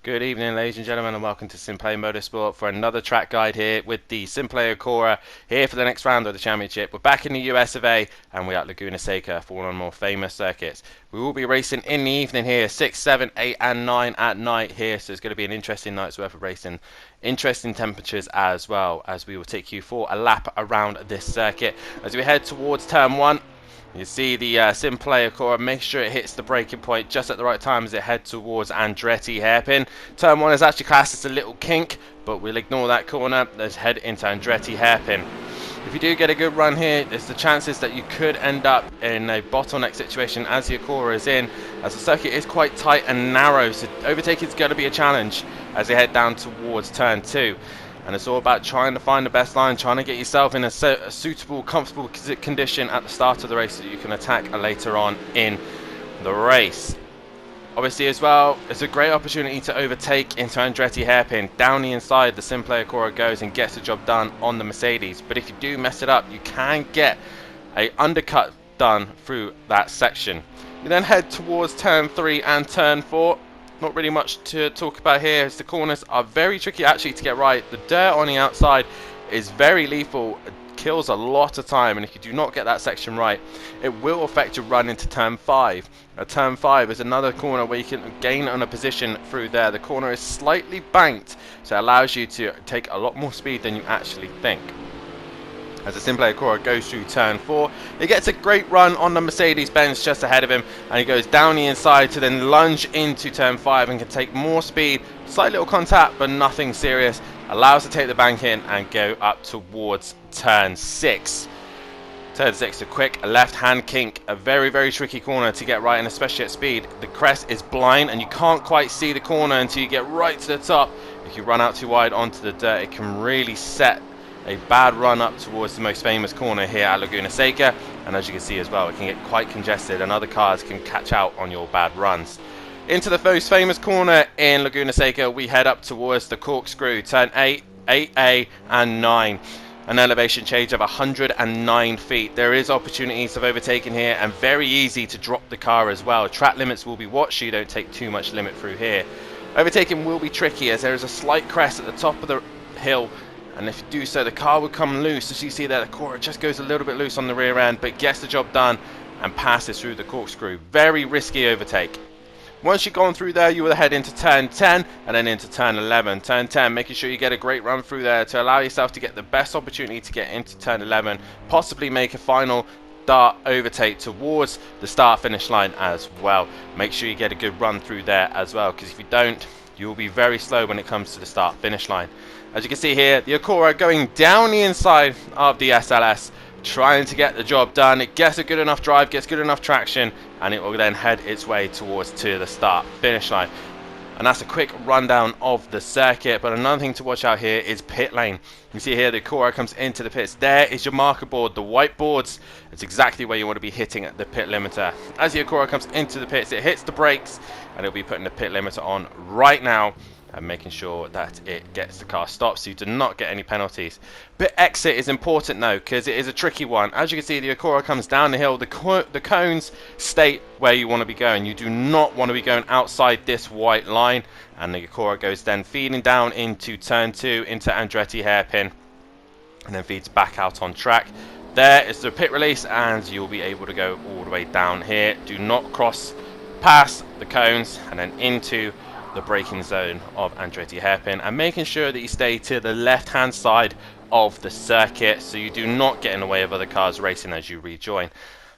Good evening, ladies and gentlemen, and welcome to Simplay Motorsport for another track guide here with the Simplay Acura here for the next round of the championship. We're back in the US of A, and we're at Laguna Seca for one of the more famous circuits. We will be racing in the evening here, 6, 7, 8, and 9 at night here, so it's going to be an interesting night's worth of racing. Interesting temperatures as well, as we will take you for a lap around this circuit. As we head towards turn 1, you see the Simplay Acura, make sure it hits the braking point just at the right time as it heads towards Andretti hairpin. Turn 1 is actually classed as a little kink, but we'll ignore that corner. Let's head into Andretti hairpin. If you do get a good run here, there's the chances that you could end up in a bottleneck situation as the Acura is in, as the circuit is quite tight and narrow, so overtaking is going to be a challenge as they head down towards turn 2. And it's all about trying to find the best line, trying to get yourself in a suitable, comfortable condition at the start of the race so that you can attack later on in the race. Obviously as well, it's a great opportunity to overtake into Andretti hairpin. Down the inside, the Simplay Acura goes and gets the job done on the Mercedes. But if you do mess it up, you can get a undercut done through that section. You then head towards turn 3 and turn 4. Not really much to talk about here, as the corners are very tricky actually to get right. The dirt on the outside is very lethal, it kills a lot of time, and if you do not get that section right, it will affect your run into turn 5. Turn 5 is another corner where you can gain on a position through there. The corner is slightly banked, so it allows you to take a lot more speed than you actually think. As the Simplay Acura goes through turn 4, he gets a great run on the Mercedes-Benz just ahead of him, and he goes down the inside to then lunge into turn 5 and can take more speed. Slight little contact, but nothing serious. Allows to take the bank in and go up towards turn 6. Turn 6, a quick left-hand kink, a very, very tricky corner to get right, and especially at speed. The crest is blind, and you can't quite see the corner until you get right to the top. If you run out too wide onto the dirt, it can really set a bad run up towards the most famous corner here at Laguna Seca, and as you can see as well, it can get quite congested and other cars can catch out on your bad runs. Into the most famous corner in Laguna Seca, we head up towards the corkscrew, turn 8, 8A and 9. An elevation change of 109 feet. There is opportunities of overtaking here and very easy to drop the car as well. Track limits will be watched, so you don't take too much limit through here. Overtaking will be tricky as there is a slight crest at the top of the hill, and if you do so, the car will come loose. As you see there, the Acura just goes a little bit loose on the rear end, but gets the job done and passes through the corkscrew. Very risky overtake. Once you've gone through there, you will head into turn 10 and then into turn 11. Turn 10, making sure you get a great run through there to allow yourself to get the best opportunity to get into turn 11, possibly make a final dart overtake towards the start finish line as well. Make sure you get a good run through there as well, because if you don't, you will be very slow when it comes to the start finish line. As you can see here, the Acura going down the inside of the SLS, trying to get the job done. It gets a good enough drive, gets good enough traction, and it will then head its way towards to the start finish line. And that's a quick rundown of the circuit. But another thing to watch out here is pit lane. You see here the Acura comes into the pits. There is your marker board, the white boards. It's exactly where you want to be hitting at the pit limiter. As the Acura comes into the pits, it hits the brakes, and it'll be putting the pit limiter on right now and making sure that it gets the car stopped so you do not get any penalties. Pit exit is important though, because it is a tricky one. As you can see, the Acura comes down the hill. The cones state where you want to be going. You do not want to be going outside this white line, and the Acura goes then feeding down into turn 2 into Andretti hairpin, and then feeds back out on track. There is the pit release, and you'll be able to go all the way down here. Do not cross past the cones and then into the braking zone of Andretti hairpin, and making sure that you stay to the left hand side of the circuit so you do not get in the way of other cars racing as you rejoin.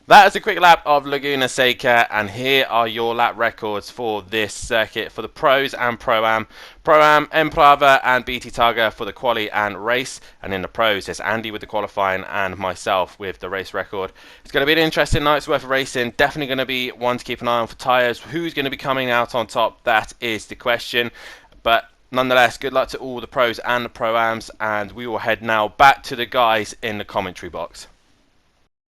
That is a quick lap of Laguna Seca, and here are your lap records for this circuit for the pros and Pro-Am. Pro-Am, Emprava and BT Targa for the quali and race, and in the pros it's Andy with the qualifying and myself with the race record. It's going to be an interesting night's worth of racing, definitely going to be one to keep an eye on for tyres. Who's going to be coming out on top, that is the question, but nonetheless, good luck to all the pros and the Pro-Ams, and we will head now back to the guys in the commentary box.